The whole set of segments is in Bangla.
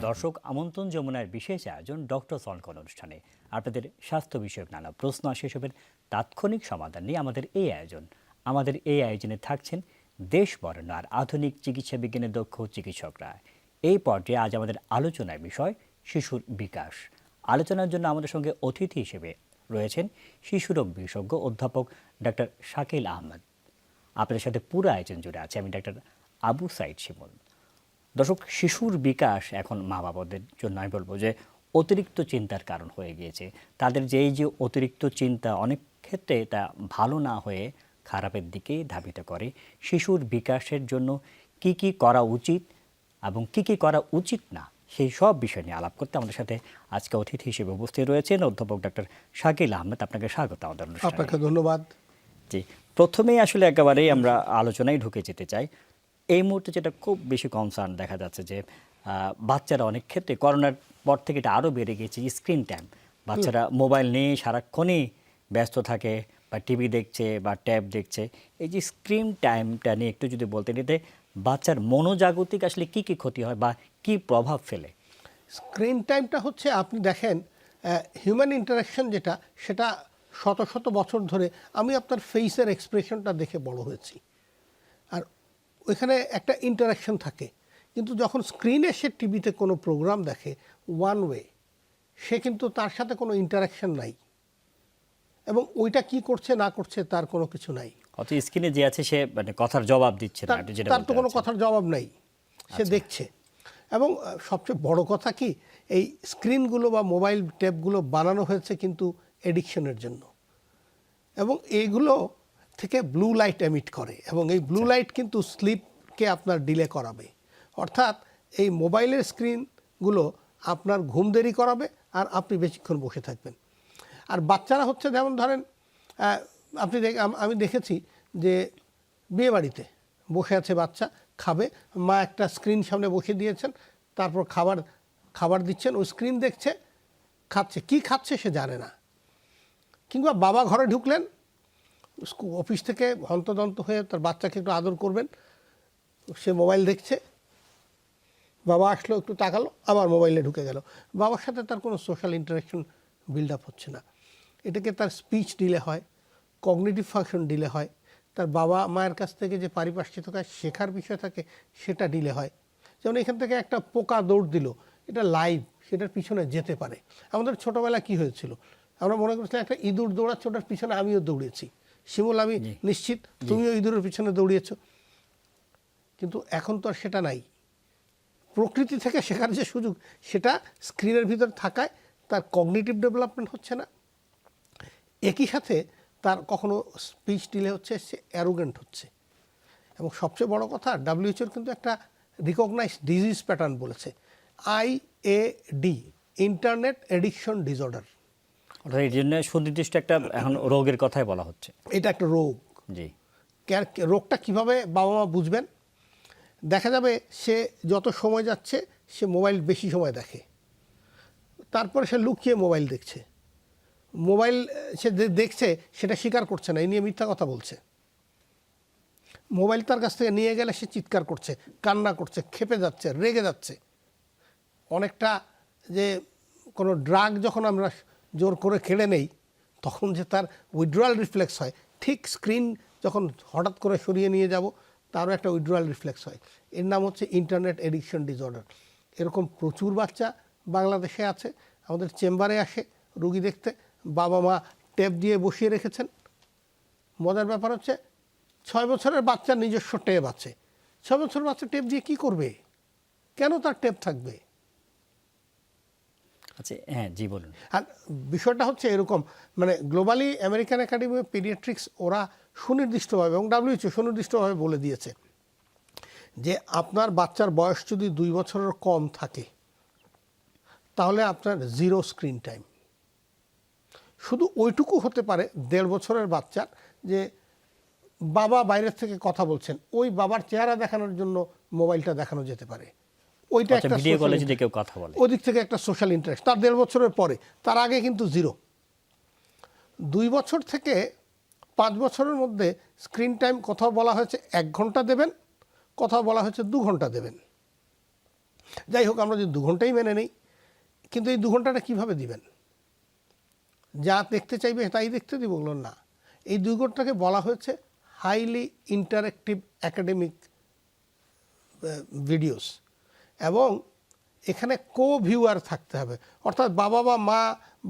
দর্শক আমন্ত্রণ যমুনার বিশেষ আয়োজন ডক্টর সনকন অনুষ্ঠানে আপনাদের স্বাস্থ্য বিষয়ক নানা প্রশ্ন আসে এসবের তাৎক্ষণিক সমাধান নিয়ে আমাদের এই আয়োজনে থাকছেন দেশ বরেণ্য আর আধুনিক চিকিৎসা বিজ্ঞানে দক্ষ চিকিৎসকরা। এই পর্যায়ে আজ আমাদের আলোচনার বিষয় শিশুর বিকাশ। আলোচনার জন্য আমাদের সঙ্গে অতিথি হিসেবে রয়েছেন শিশুরোগ বিশেষজ্ঞ অধ্যাপক ডাক্তার শাকিল আহমেদ। আপনাদের সাথে পুরো আয়োজন জুড়ে আছে আমি ডাক্তার আবু সাইদ শিমুল। দর্শক, শিশুর বিকাশ এখন মা বাবাদের জন্য আমি বলবো যে অতিরিক্ত চিন্তার কারণ হয়ে গিয়েছে। তাদের যে এই যে অতিরিক্ত চিন্তা অনেক ক্ষেত্রে তা ভালো না হয়ে খারাপের দিকেই ধাবিত করে। শিশুর বিকাশের জন্য কি কি করা উচিত এবং কি কি করা উচিত না সেই সব বিষয় নিয়ে আলাপ করতে আমাদের সাথে আজকে অতিথি হিসেবে উপস্থিত রয়েছেন অধ্যাপক ডাক্তার শাকিল আহমেদ। আপনাকে স্বাগত আমাদের অনুষ্ঠানে। আপনাকে ধন্যবাদ। জি, প্রথমেই আসলে একেবারেই আমরা আলোচনায় ঢুকে যেতে চাই। এই মুহূর্তে যেটা খুব বেশি কনসার্ন দেখা যাচ্ছে যে বাচ্চারা অনেক ক্ষেত্রে করোনার পর থেকে এটা আরও বেড়ে গেছে স্ক্রিন টাইম। বাচ্চারা মোবাইল নিয়ে সারাক্ষণই ব্যস্ত থাকে বা টিভি দেখছে বা ট্যাব দেখছে। এই যে স্ক্রিন টাইমটা নিয়ে একটু যদি বলতেন, এতে বাচ্চার মনোজাগতিক আসলে কি কি ক্ষতি হয় বা কি প্রভাব ফেলে? স্ক্রিন টাইমটা হচ্ছে, আপনি দেখেন হিউম্যান ইন্টারাকশন যেটা, সেটা শত শত বছর ধরে আমি আপনার ফেসের এক্সপ্রেশনটা দেখে বড় হয়েছি, আর ওইখানে একটা ইন্টারাকশন থাকে। কিন্তু যখন স্ক্রিনে সে টিভিতে কোনো প্রোগ্রাম দেখে ওয়ান ওয়ে, সে কিন্তু তার সাথে কোনো ইন্টারাকশন নাই এবং ওইটা কি করছে না করছে তার কোনো কিছু নাই। অত স্ক্রিনে যে আছে সে মানে কথার জবাব দিচ্ছে না, তার তো কোনো কথার জবাব নাই, সে দেখছে। এবং সবচেয়ে বড় কথা কি, এই স্ক্রিনগুলো বা মোবাইল ট্যাবগুলো বানানো হয়েছে কিন্তু এডিকশনের জন্য, এবং এইগুলো থেকে ব্লু লাইট এমিট করে এবং এই ব্লু লাইট কিন্তু স্লিপকে আপনার ডিলে করাবে। অর্থাৎ এই মোবাইলের স্ক্রিনগুলো আপনার ঘুম দেরি করাবে আর আপনি বেশিক্ষণ বসে থাকবেন। আর বাচ্চারা হচ্ছে, যেমন ধরেন আমি দেখেছি যে বিয়েবাড়িতে বসে আছে বাচ্চা, খাবে, মা একটা স্ক্রিন সামনে বসে দিয়েছেন, তারপর খাবার দিচ্ছেন, ওই স্ক্রিন দেখছে, খাচ্ছে, কি খাচ্ছে সে জানে না। কিংবা বাবা ঘরে ঢুকলেন অফিস থেকে হন্তদন্ত হয়ে তার বাচ্চাকে একটু আদর করবেন, সে মোবাইল দেখছে, বাবা আসলো একটু তাকালো, আবার মোবাইলে ঢুকে গেল। বাবার সাথে তার কোনো সোশ্যাল ইন্টারাকশন বিল্ড আপ হচ্ছে না। এটাকে তার স্পিচ ডিলে হয়, কগনিটিভ ফাংশন ডিলে হয়, তার বাবা মায়ের কাছ থেকে যে পারিপার্শ্বিক শেখার বিষয় থাকে সেটা ডিলে হয়। যেমন এখান থেকে একটা পোকা দৌড় দিল, এটা লাইভ, সেটার পিছনে যেতে পারে। আমাদের ছোটোবেলায় কি হয়েছিল, আমরা মনে করছিলাম একটা ইঁদুর দৌড়াচ্ছে, ওটার পিছনে আমিও দৌড়েছি। শিমুল, আমি নিশ্চিত তুমিও ইঁদুরের পিছনে দৌড়িয়েছ। কিন্তু এখন তো আর সেটা নাই। প্রকৃতি থেকে শেখার যে সুযোগ, সেটা স্ক্রিনের ভিতর থাকায় তার কগনিটিভ ডেভেলপমেন্ট হচ্ছে না। একই সাথে তার কখনো স্পিচ ডিলে হচ্ছে, সে অ্যারোগেন্ট হচ্ছে। এবং সবচেয়ে বড় কথা, WHO কিন্তু একটা রিকগনাইজড ডিজিজ প্যাটার্ন বলেছে, IAD, ইন্টারনেট অ্যাডিকশন ডিসঅর্ডার। অর্থাৎ এই জন্য সুনির্দিষ্ট একটা এখন রোগের কথাই বলা হচ্ছে। এটা একটা রোগ। জি, রোগটা কিভাবে বাবা মা বুঝবেন? দেখা যাবে সে যত সময় যাচ্ছে সে মোবাইল বেশি সময় দেখে, তারপরে সে লুকিয়ে মোবাইল দেখছে। মোবাইল সে দেখছে সেটা স্বীকার করছে না, এই নিয়ে মিথ্যা কথা বলছে। মোবাইল তার কাছ থেকে নিয়ে গেলে সে চিৎকার করছে, কান্না করছে, ক্ষেপে যাচ্ছে, রেগে যাচ্ছে। অনেকটা যে কোনো ড্রাগ যখন আমরা জোর করে কেড়ে নেই, তখন যে তার উইথড্রয়াল রিফ্লেক্স হয়, ঠিক স্ক্রিন যখন হঠাৎ করে সরিয়ে নিয়ে যাব, তারও একটা উইথড্রয়াল রিফ্লেক্স হয়। এর নাম হচ্ছে ইন্টারনেট অ্যাডিকশন ডিসঅর্ডার। এরকম প্রচুর বাচ্চা বাংলাদেশে আছে, আমাদের চেম্বারে আসে রুগী দেখতে, বাবা মা ট্যাব দিয়ে বসিয়ে রেখেছেন। মজার ব্যাপার হচ্ছে 6 বছরের বাচ্চার নিজস্ব ট্যাব আছে। 6 বছরের বাচ্চা ট্যাব দিয়ে কি করবে? কেন তার ট্যাব থাকবে? আচ্ছা, হ্যাঁ, জি বলুন। আর বিষয়টা হচ্ছে এরকম, মানে globally American academy of paediatrics ওরা সুনির্দিষ্টভাবে এবং WHO সুনির্দিষ্টভাবে বলে দিয়েছে যে আপনার বাচ্চার বয়স যদি 2 বছরের কম থাকে, তাহলে আপনার 0 স্ক্রিন টাইম। শুধু ওইটুকু হতে পারে 1.5 বছরের বাচ্চার, যে বাবা বাইরের থেকে কথা বলছেন, ওই বাবার চেহারা দেখানোর জন্য মোবাইলটা দেখানো যেতে পারে। ওইটা একটা ভিডিও কলে যদি কেউ কথা বলে, ওদিক থেকে একটা সোশ্যাল ইন্টারেক্ট। তার 1.5 বছরের পরে, তার আগে কিন্তু 0। 2 বছর থেকে 5 বছরের মধ্যে স্ক্রিন টাইম কোথাও বলা হয়েছে 1 ঘন্টা দেবেন, কোথাও বলা হয়েছে 2 ঘন্টা দেবেন। যাই হোক, আমরা যদি 2 ঘন্টাই মেনে নেই, কিন্তু এই 2 ঘন্টাটা কীভাবে দিবেন? যা দেখতে চাইবে তাই দেখতে দিব? বলুন না, এই 2 ঘন্টাকে বলা হয়েছে হাইলি ইন্টারেক্টিভ একাডেমিক ভিডিওস, এবং এখানে কো ভিউয়ার থাকতে হবে, অর্থাৎ বাবা বা মা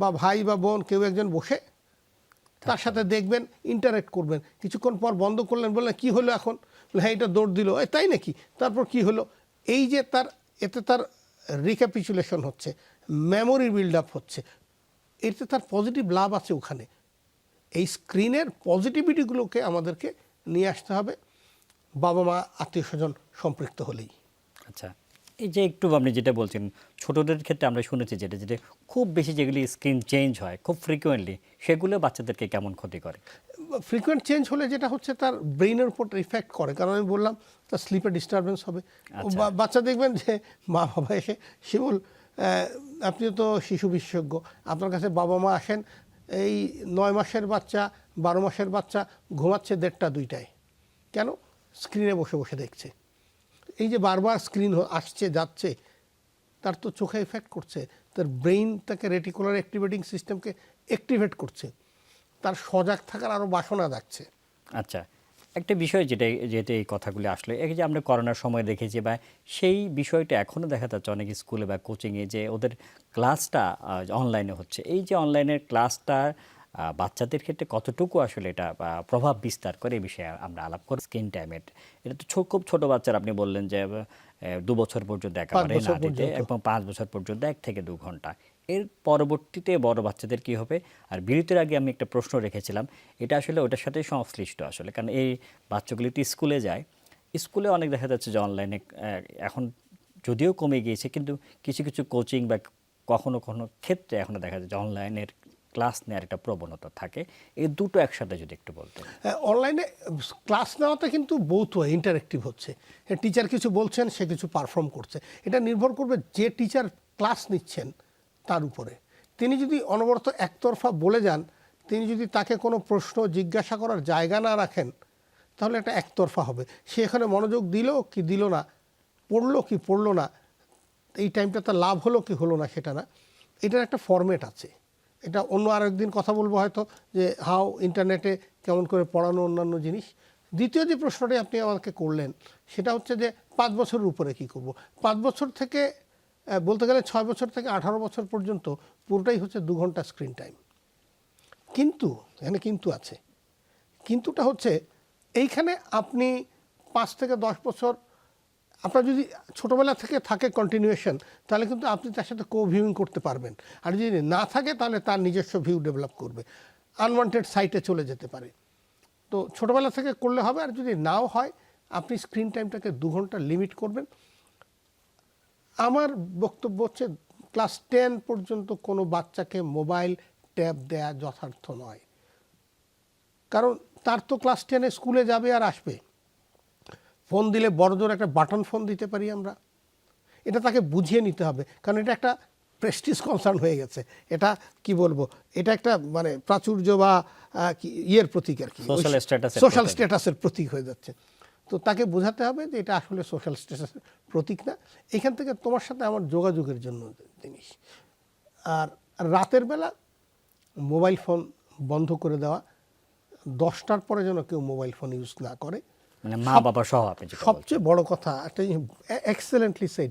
বা ভাই বা বোন কেউ একজন বসে তার সাথে দেখবেন, ইন্টারেক্ট করবেন। কিছুক্ষণ পর বন্ধ করলেন, বললেন কী হলো এখন? হ্যাঁ, এটা দৌড় দিল, তাই নাকি, তারপর কি হলো? এই যে এতে তার রিক্যাপিচুলেশন হচ্ছে, মেমোরি বিল্ড আপ হচ্ছে, এতে তার পজিটিভ লাভ আছে ওখানে। এই স্ক্রিনের পজিটিভিটিগুলোকে আমাদেরকে নিয়ে আসতে হবে বাবা মা আত্মীয় স্বজন সম্পৃক্ত হলেই। আচ্ছা, এই যে একটু আপনি যেটা বলছেন, ছোটদের ক্ষেত্রে আমরা শুনেছি যেটা যেটা খুব বেশি যেগুলি স্ক্রিন চেঞ্জ হয় খুব ফ্রিকোয়েন্টলি, সেগুলো বাচ্চাদেরকে কেমন ক্ষতি করে? ফ্রিকোয়েন্ট চেঞ্জ হলে যেটা হচ্ছে তার ব্রেইনের উপর ইফেক্ট করে, কারণ আমি বললাম তার স্লিপে ডিস্টারবেন্স হবে। বাচ্চা দেখবেন যে মা বাবা এসে শিমুল, আপনি তো শিশু বিশেষজ্ঞ, আপনার কাছে বাবা মা আসেন, এই 9 মাসের বাচ্চা 12 মাসের বাচ্চা ঘুমাচ্ছে 1:30 2টায়, কেন? স্ক্রিনে বসে বসে দেখছে। এই যে বারবার স্ক্রিন আসছে যাচ্ছে, তার তো চোখে এফেক্ট করছে, তার ব্রেইন তাকে রেটিকুলার অ্যাক্টিভেটিং সিস্টেমকে অ্যাক্টিভেট করছে, তার সজাগ থাকার আরও বাসনা যাচ্ছে। আচ্ছা, একটা বিষয় যেটা এই কথাগুলি আসলে এই যে আমরা করোনার সময় দেখেছি, বা সেই বিষয়টা এখনও দেখা যাচ্ছে অনেক স্কুলে বা কোচিংয়ে, যে ওদের ক্লাসটা অনলাইনে হচ্ছে। এই যে অনলাইনের ক্লাসটা বাচ্চাদের ক্ষেত্রে কতটুকু আসলে এটা প্রভাব বিস্তার করে, এই বিষয়ে আমরা আলাপ করি। স্ক্রিন টাইমের, এটা তো খুব ছোট বাচ্চারা, আপনি বললেন যে 2 বছর পর্যন্ত একেবারে না দিতে, এবং 5 বছর পর্যন্ত 1 থেকে 2 ঘন্টা। এর পরবর্তীতে বড় বাচ্চাদের কি হবে? আর বিরতির আগে আমি একটা প্রশ্ন রেখেছিলাম, এটা আসলে ওটার সাথে সংশ্লিষ্ট আসলে, কারণ এই বাচ্চাগুলি তো স্কুলে যায়, স্কুলে অনেক দেখা যাচ্ছে যে অনলাইনে এখন যদিও কমে গিয়েছে, কিন্তু কিছু কিছু কোচিং বা কখনো কখনো ক্ষেত্রে এখনও দেখা যায় যে অনলাইনের ক্লাস নেওয়ার একটা প্রবণতা থাকে। এই দুটো একসাথে যদি একটু বলতেন। অনলাইনে ক্লাস নেওয়াতে কিন্তু বহুত ইন্টারেক্টিভ হচ্ছে, টিচার কিছু বলছেন, সে কিছু পারফর্ম করছে। এটা নির্ভর করবে যে টিচার ক্লাস নিচ্ছেন তার উপরে। তিনি যদি অনবরত একতরফা বলে যান, তিনি যদি তাকে কোনো প্রশ্ন জিজ্ঞাসা করার জায়গা না রাখেন, তাহলে এটা একতরফা হবে। সে এখানে মনোযোগ দিল কি দিল না, পড়লো কি পড়লো না, এই টাইমটা তার লাভ হলো কি হলো না সেটা না, এটার একটা ফরম্যাট আছে। এটা অন্য আরেকদিন কথা বলবো হয়তো, যে হাউ ইন্টারনেটে কেমন করে পড়ানো, অন্যান্য জিনিস। দ্বিতীয় যে প্রশ্নটি আপনি আমাকে করলেন, সেটা হচ্ছে যে 5 বছরের উপরে কি করব। 5 বছর থেকে বলতে গেলে 6 বছর থেকে 18 বছর পর্যন্ত পুরোটাই হচ্ছে 2 ঘন্টা স্ক্রিন টাইম। কিন্তু এখানে কিন্তু আছে, কিন্তুটা হচ্ছে এইখানে আপনি 5 থেকে 10 বছর আপনার যদি ছোটোবেলা থেকে থাকে কন্টিনিউয়েশন, তাহলে কিন্তু আপনি তার সাথে কো ভিউইং করতে পারবেন। আর যদি না থাকে, তাহলে তার নিজস্ব ভিউ ডেভেলপ করবে, আনওয়ান্টেড সাইটে চলে যেতে পারে। তো ছোটোবেলা থেকে করলে হবে। আর যদি নাও হয়, আপনি স্ক্রিন টাইমটাকে 2 ঘন্টা লিমিট করবেন। আমার বক্তব্য হচ্ছে ক্লাস 10 পর্যন্ত কোনো বাচ্চাকে মোবাইল ট্যাব দেয়া যথার্থ নয়, কারণ তার তো ক্লাস 10-এ স্কুলে যাবে আর আসবে। ফোন দিলে বড়জোর একটা বাটন ফোন দিতে পারি আমরা, এটা তাকে বুঝিয়ে নিতে হবে, কারণ এটা একটা প্রেস্টিজ কনসার্ন হয়ে গেছে। এটা কি বলবো, এটা একটা মানে প্রাচুর্য বা ইয়ের প্রতীক আর কি, সোশ্যাল স্ট্যাটাসের প্রতীক হয়ে যাচ্ছে। তো তাকে বোঝাতে হবে যে এটা আসলে সোশ্যাল স্ট্যাটাসের প্রতীক না, এখান থেকে তোমার সাথে আমার যোগাযোগের জন্য জিনিস। আর রাতের বেলা মোবাইল ফোন বন্ধ করে দেওয়া, 10টার পরে যেন কেউ মোবাইল ফোন ইউজ না করে, মানে মা বাবা সহ। আপনি সবচেয়ে বড় কথা একটা এক্সেলেন্টলি সেড,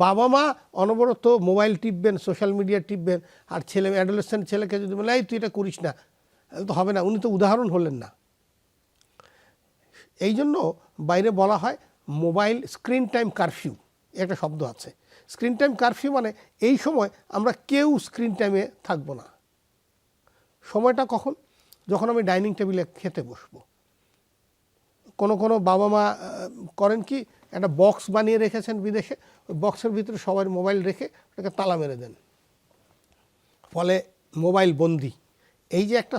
বাবা মা অনবরত মোবাইল টিপবেন, সোশ্যাল মিডিয়া টিপবেন, আর ছেলে অ্যাডোলেসেন্ট ছেলেকে যদি বলে এই তুই এটা করিস না, তো হবে না, উনি তো উদাহরণ হলেন না। এই জন্য বাইরে বলা হয় মোবাইল স্ক্রিন টাইম কারফিউ, একটা শব্দ আছে। স্ক্রিন টাইম কারফিউ মানে এই সময় আমরা কেউ স্ক্রিন টাইমে থাকবো না। সময়টা কখন? যখন আমি ডাইনিং টেবিলে খেতে বসবো। কোনো কোনো বাবা মা করেন কি, একটা বক্স বানিয়ে রেখেছেন বিদেশে, ওই বক্সের ভিতরে সবার মোবাইল রেখে ওটাকে তালা মেরে দেন, ফলে মোবাইল বন্দি। এই যে একটা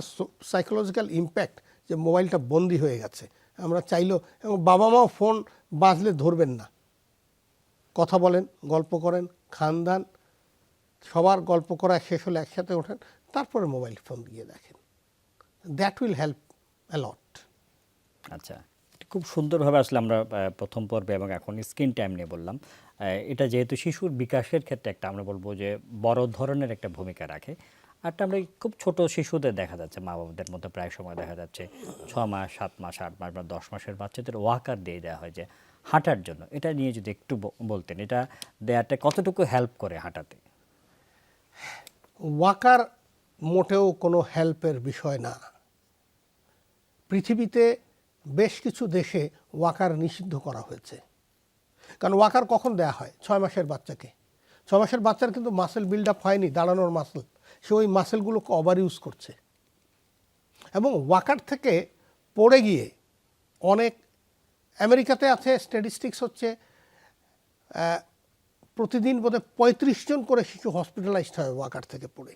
সাইকোলজিক্যাল ইম্প্যাক্ট, যে মোবাইলটা বন্দি হয়ে গেছে, আমরা চাইলেও, এবং বাবা মাও ফোন বাজলে ধরবেন না, কথা বলেন, গল্প করেন, খান দান, সবার গল্প করা শেষ হলে একসাথে ওঠেন, তারপরে মোবাইল ফোন দিয়ে দেখেন। দ্যাট উইল হেল্প অ্যা লট। আচ্ছা, খুব সুন্দরভাবে আসলে আমরা প্রথম পর্বে এবং এখন স্ক্রিন টাইম নিয়ে বললাম। এটা যেহেতু শিশুর বিকাশের ক্ষেত্রে একটা আমরা বলবো যে বড় ধরনের একটা ভূমিকা রাখে। আরটা আমরা খুব ছোট শিশুদের দেখা যাচ্ছে মা বাবাদের মধ্যে প্রায় সময় দেখা যাচ্ছে 6 মাস 7 মাস 8 মাস বা 10 মাসের বাচ্চাদের ওয়াকার দিয়ে দেওয়া হয় যে হাঁটার জন্য। এটা নিয়ে যদি একটু বলতেন, এটা দেয়াটা কতটুকু হেল্প করে হাঁটাতে? ওয়াকার মোটেও কোনো হেল্পের বিষয় না। পৃথিবীতে বেশ কিছু দেশে ওয়াকার নিষিদ্ধ করা হয়েছে। কারণ ওয়াকার কখন দেয়া হয়? 6 মাসের বাচ্চাকে। 6 মাসের বাচ্চার কিন্তু মাসেল বিল্ড আপ হয়নি, দাঁড়ানোর মাসেল, সে ওই মাসেলগুলোকে ওভার ইউজ করছে। এবং ওয়াকার থেকে পড়ে গিয়ে অনেক, আমেরিকাতে আছে স্ট্যাটিস্টিক্স হচ্ছে প্রতিদিন বোধহয় 35 জন করে শিশু হসপিটালাইজড হয় ওয়াকার থেকে পড়ে।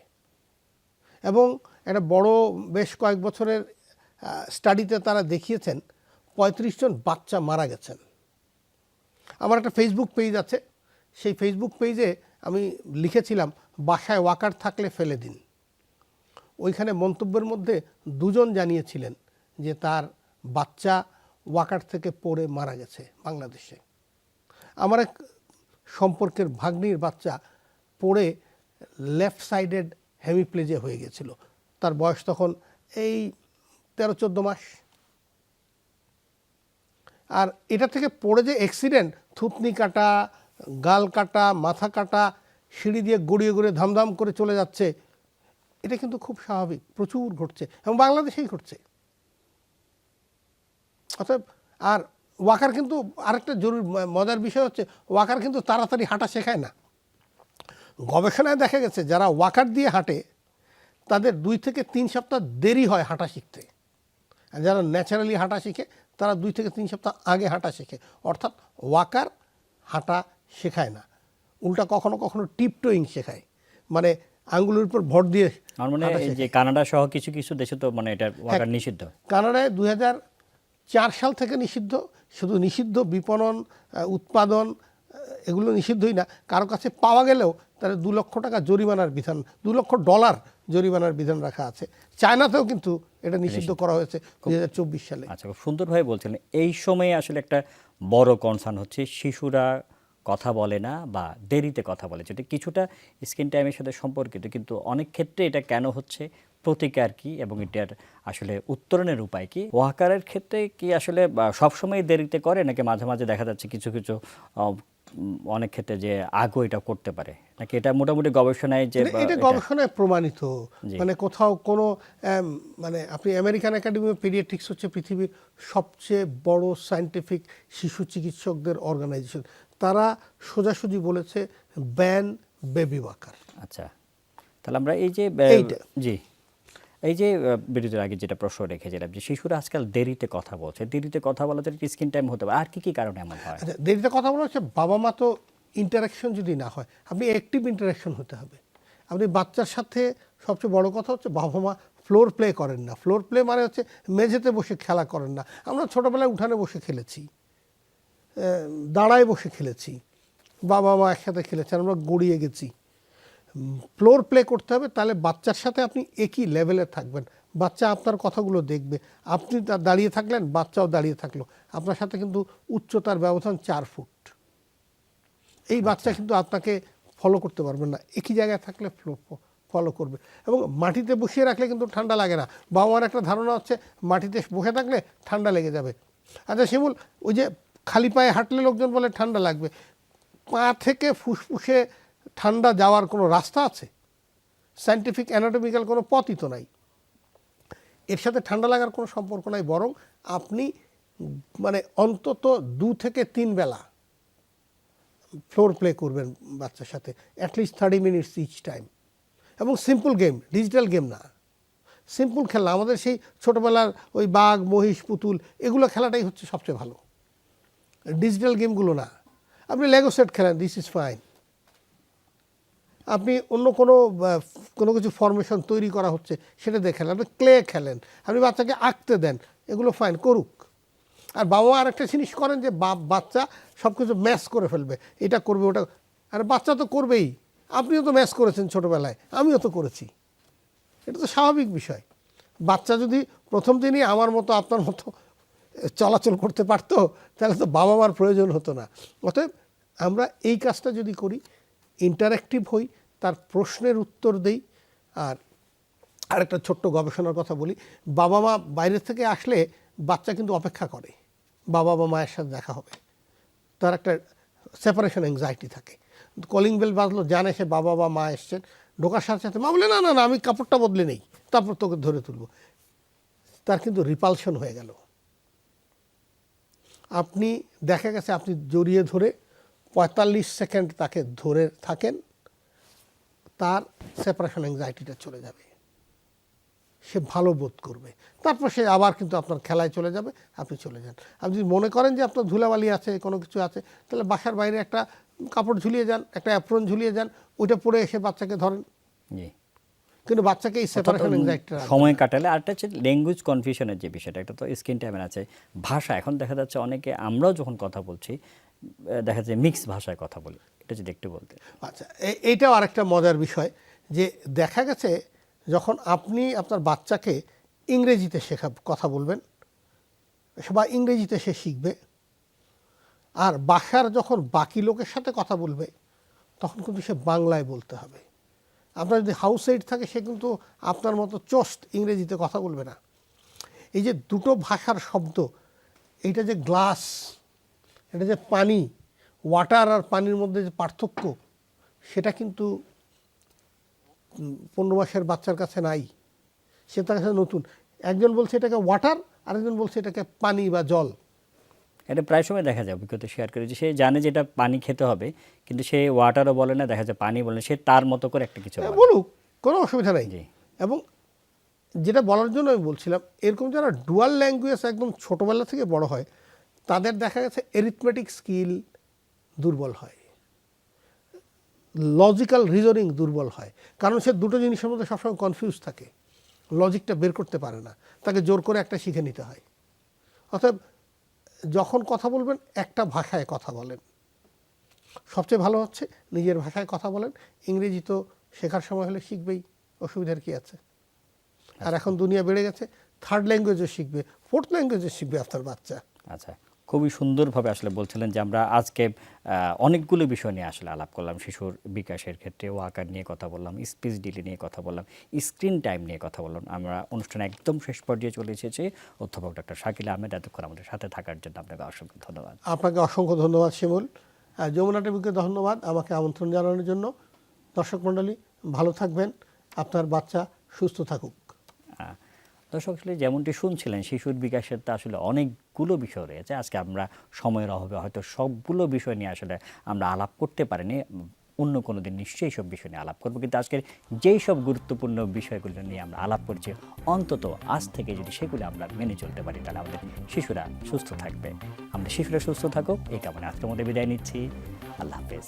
এবং একটা বড় বেশ কয়েক বছরের স্টাডিতে তারা দেখিয়েছেন 35 জন বাচ্চা মারা গেছেন। আমার একটা ফেসবুক পেজ আছে, সেই ফেসবুক পেজে আমি লিখেছিলাম বাসায় ওয়াকার থাকলে ফেলে দিন। ওইখানে মন্তব্যের মধ্যে 2 জন জানিয়েছিলেন যে তার বাচ্চা ওয়াকার থেকে পড়ে মারা গেছে বাংলাদেশে। আমার এক সম্পর্কের ভাগ্নির বাচ্চা পড়ে লেফট সাইডেড হেমিপ্লেজিয়া হয়ে গেছিল। তার বয়স তখন এই 13-14 মাস। আর এটা থেকে পড়ে যে অ্যাক্সিডেন্ট, থুতনি কাটা, গাল কাটা, মাথা কাটা, সিঁড়ি দিয়ে গড়িয়ে গড়িয়ে ধামধাম করে চলে যাচ্ছে, এটা কিন্তু খুব স্বাভাবিক, প্রচুর ঘটছে এবং বাংলাদেশেই ঘটছে। অতএব আর ওয়াকার কিন্তু আরেকটা জরুরি মজার বিষয় হচ্ছে ওয়াকার কিন্তু তাড়াতাড়ি হাঁটা শেখায় না। গবেষণায় দেখা গেছে যারা ওয়াকার দিয়ে হাঁটে তাদের 2 থেকে 3 সপ্তাহ দেরি হয় হাঁটা শিখতে। আর যারা ন্যাচারালি হাঁটা শিখে তারা 2 থেকে 3 সপ্তাহ আগে হাঁটা শেখে। অর্থাৎ ওয়াকার হাঁটা শেখায় না, উল্টা কখনো কখনো টিপটোয়িং শেখায়, মানে আঙ্গুলের উপর ভর দিয়ে। আমার মনে হয় এই যে কানাডা সহ কিছু কিছু দেশে তো মানে এটা ওয়াকার নিষিদ্ধ। কানাডায় 2004 সাল থেকে নিষিদ্ধ। শুধু নিষিদ্ধ, বিপণন, উৎপাদন এগুলো নিষিদ্ধই না, কারো কাছে পাওয়া গেলেও তাহলে $2 লক্ষ জরিমানার বিধান, $2 লক্ষ জরিমানার বিধান রাখা আছে। চায়নাতেও কিন্তু এটা নিষিদ্ধ করা হয়েছে 2024 সালে। আচ্ছা, খুব সুন্দরভাবে বলছিলেন। এই সময়ে আসলে একটা বড় কনসার্ন হচ্ছে শিশুরা কথা বলে না বা দেরিতে কথা বলে, যেটা কিছুটা স্ক্রিন টাইমের সাথে সম্পর্কিত, কিন্তু অনেক ক্ষেত্রে এটা কেন হচ্ছে, প্রতিকার কি এবং এটার আসলে উত্তরণের উপায় কি? ওয়াকারের ক্ষেত্রে কি আসলে সবসময় দেরিতে করে নাকি মাঝে মাঝে দেখা যাচ্ছে কিছু কিছু অনেক ক্ষেত্রে যে আগেও এটা করতে পারে, নাকি এটা মোটামুটি গবেষণায় যে এটা গবেষণায় প্রমাণিত? মানে কোথাও কোনো মানে আপনি আমেরিকান একাডেমি অফ পিডিয়াট্রিক্স হচ্ছে পৃথিবীর সবচেয়ে বড় সায়েন্টিফিক শিশু চিকিৎসকদের অর্গানাইজেশন, তারা সোজাসুজি বলেছে ব্যান বেবি ওয়াকার। আচ্ছা, তাহলে আমরা এই যে জি এই যে বিরতির আগে যেটা প্রশ্ন রেখেছিলাম যে শিশুরা আজকাল দেরিতে কথা বলছে, দেরিতে কথা বলার স্ক্রিন টাইম হতে পারে, আর কি কি কারণে এমন হয়? আচ্ছা, দেরিতে কথা বলা হচ্ছে বাবা মা তো ইন্টারাকশন যদি না হয়, আপনি অ্যাক্টিভ ইন্টারাকশন হতে হবে। আপনি বাচ্চার সাথে সবচেয়ে বড় কথা হচ্ছে বাবা মা ফ্লোর প্লে করেন না। ফ্লোর প্লে মানে হচ্ছে মেঝেতে বসে খেলা করেন না। আমরা ছোটোবেলায় উঠানে বসে খেলেছি, দাঁড়ায় বসে খেলেছি, বাবা মা একসাথে খেলেছেন, আমরা গড়িয়ে গেছি। ফ্লোর প্লে করতে হবে, তাহলে বাচ্চার সাথে আপনি একই লেভেলে থাকবেন। বাচ্চা আপনার কথাগুলো দেখবে, আপনি দাঁড়িয়ে থাকলেন, বাচ্চাও দাঁড়িয়ে থাকলো, আপনার সাথে কিন্তু উচ্চতার ব্যবধান 4 ফুট। এই বাচ্চা কিন্তু আপনাকে ফলো করতে পারবেন না, একই জায়গায় থাকলে ফলো করবে। এবং মাটিতে বসিয়ে রাখলে কিন্তু ঠান্ডা লাগে না। বাবা মার একটা ধারণা হচ্ছে মাটিতে বসে থাকলে ঠান্ডা লেগে যাবে। আচ্ছা শিমুল, ওই যে খালি পায়ে হাঁটলে লোকজন বলে ঠান্ডা লাগবে, পা থেকে ফুসফুসে ঠান্ডা যাওয়ার কোনো রাস্তা আছে? সায়েন্টিফিক অ্যানাটমিক্যাল কোনো পথই তো নাই। এর সাথে ঠান্ডা লাগার কোনো সম্পর্ক নাই, বরং আপনি মানে অন্তত 2 থেকে 3 বেলা ফ্লোর প্লে করবেন বাচ্চার সাথে, অ্যাটলিস্ট 30 মিনিটস ইচ টাইম। এবং সিম্পল গেম, ডিজিটাল গেম না, সিম্পল খেলা। আমাদের সেই ছোটোবেলার ওই বাঘ মহিষ পুতুল এগুলো খেলাটাই হচ্ছে সবচেয়ে ভালো, ডিজিটাল গেমগুলো না। আপনি লেগো সেট খেলেন, দিস ইজ ফাইন। আপনি অন্য কোনো কিছু ফরমেশন তৈরি করা হচ্ছে সেটা দিয়ে খেলেন, আপনি ক্লে খেলেন, আপনি বাচ্চাকে আঁকতে দেন, এগুলো ফাইন, করুক। আর বাবা আরেকটা জিনিস করেন যে বাচ্চা সব কিছু ম্যাচ করে ফেলবে, এটা করবে ওটা, আর বাচ্চা তো করবেই। আপনিও তো ম্যাচ করেছেন ছোটোবেলায়, আমিও তো করেছি, এটা তো স্বাভাবিক বিষয়। বাচ্চা যদি প্রথম দিনই আমার মতো আপনার মতো চলাচল করতে পারতো তাহলে তো বাবা মার প্রয়োজন হতো না। অতএব আমরা এই কাজটা যদি করি, ইন্টারেক্টিভ হই, তার প্রশ্নের উত্তর দেই। আর আরেকটা ছোট্ট গবেষণার কথা বলি, বাবা মা বাইরে থেকে আসলে বাচ্চা কিন্তু অপেক্ষা করে বাবা বা মায়ের সাথে দেখা হবে। তার একটা সেপারেশন অ্যাংজাইটি থাকে। কলিং বেল বাজলো, জানে সে বাবা বা মা এসছেন, ঢোকার সাথে সাথে মা বলে না না না আমি কাপড়টা বদলে নেই, তারপর তোকে ধরে তুলবো। তার কিন্তু রিপালশন হয়ে গেল। আপনি দেখা গেছে আপনি জড়িয়ে ধরে 45 সেকেন্ড তাকে ধরে থাকেন, তার সেপারেশন অ্যাংজাইটিটা চলে যাবে, সে ভালো বোধ করবে। তারপর সে আবার কিন্তু আপনার খেলায় চলে যাবে, আপনি চলে যান। আপনি যদি মনে করেন যে আপনার ধুলাবালি আছে, কোনো কিছু আছে, তাহলে বাসার বাইরে একটা কাপড় ঝুলিয়ে যান, একটা অ্যাপ্রন ঝুলিয়ে যান, ওইটা পরে এসে বাচ্চাকে ধরেন। জি, কিন্তু বাচ্চাকে এই সেপারেশন অ্যাংজাইটিটা সময় কাটালে। আরটা হচ্ছে ল্যাঙ্গুয়েজ কনফিউশনের যে বিষয়টা, একটা তো স্ক্রিন টাইমের আছে, ভাষা এখন দেখা যাচ্ছে অনেকে, আমরাও যখন কথা বলছি দেখা যাচ্ছে মিক্স ভাষায় কথা বলি, এটা যদি একটু বলতে। আচ্ছা, এইটাও আরেকটা মজার বিষয় যে দেখা গেছে যখন আপনি আপনার বাচ্চাকে ইংরেজিতে কথা বলবেন বা ইংরেজিতে সে শিখবে, আর বাসার যখন বাকি লোকের সাথে কথা বলবে তখন কিন্তু সে বাংলায় বলতে হবে। আপনার যদি হাউস এইড থাকে সে কিন্তু আপনার মতো চোস্ট ইংরেজিতে কথা বলবে না। এই যে দুটো ভাষার শব্দ, এইটা যে গ্লাস, এটা যে পানি, ওয়াটার আর পানির মধ্যে যে পার্থক্য, সেটা কিন্তু 15 মাসের বাচ্চার কাছে নাই, সে তার কাছে নতুন। একজন বলছে এটাকে ওয়াটার, আরেকজন বলছে এটাকে পানি বা জল। এটা প্রায় সময় দেখা যায়, অভিজ্ঞতা শেয়ার করে, যে সে জানে যে এটা পানি খেতে হবে, কিন্তু সে ওয়াটারও বলে না, দেখা যায় পানি বলে না, সে তার মতো করে একটা কিছু বলে। বলুক, কোনো অসুবিধা নাই। জি। এবং যেটা বলার জন্য আমি বলছিলাম, এরকম যারা ডুয়াল ল্যাঙ্গুয়েজ একদম ছোটোবেলা থেকে বড় হয়, তাদের দেখা গেছে এরিথমেটিক স্কিল দুর্বল হয়, লজিক্যাল রিজনিং দুর্বল হয়, কারণ সে দুটো জিনিসের মধ্যে সবসময় কনফিউজ থাকে, লজিকটা বের করতে পারে না, তাকে জোর করে একটা শিখে নিতে হয়। অতএব যখন কথা বলবেন একটা ভাষায় কথা বলেন, সবচেয়ে ভালো হচ্ছে নিজের ভাষায় কথা বলেন। ইংরেজি তো শেখার সময় হলে শিখবেই, অসুবিধার কি আছে। আর এখন দুনিয়া বেড়ে গেছে, থার্ড ল্যাঙ্গুয়েজও শিখবে, ফোর্থ ল্যাঙ্গুয়েজও শিখবে আপনার বাচ্চা। আচ্ছা, খুবই সুন্দরভাবে আসলে বলছিলেন যে আমরা আজকে অনেকগুলো বিষয় নিয়ে আসলে আলাপ করলাম। শিশুর বিকাশের ক্ষেত্রে ওয়াকার নিয়ে কথা বললাম, স্পিচ ডিলে নিয়ে কথা বললাম, স্ক্রিন টাইম নিয়ে কথা বললাম। আমরা অনুষ্ঠানে একদম শেষ পর্যায়ে চলে এসেছি। অধ্যাপক ডক্টর শাকিল আহমেদ, এতক্ষণ আমাদের সাথে থাকার জন্য আপনাকে অসংখ্য ধন্যবাদ। আপনাকে অসংখ্য ধন্যবাদ শিমুল। যমুনা টিভিকে ধন্যবাদ আমাকে আমন্ত্রণ জানানোর জন্য। দর্শক মণ্ডলী ভালো থাকবেন, আপনার বাচ্চা সুস্থ থাকুক। দর্শক আসলে যেমনটি শুনছিলেন, শিশুর বিকাশের তো আসলে অনেকগুলো বিষয় রয়েছে। আজকে আমরা সময়ের অভাবে হয়তো সবগুলো বিষয় নিয়ে আসলে আমরা আলাপ করতে পারিনি। অন্য কোনো দিন নিশ্চয়ই সব বিষয় নিয়ে আলাপ করবো, কিন্তু আজকের যেই সব গুরুত্বপূর্ণ বিষয়গুলো নিয়ে আমরা আলাপ করছি, অন্তত আজ থেকে যদি সেগুলো আমরা মেনে চলতে পারি, তাহলে আমাদের শিশুরা সুস্থ থাকবে। আমরা শিশুরা সুস্থ থাকুক এই কামনা আজকের মধ্যে বিদায় নিচ্ছি। আল্লাহ হাফেজ।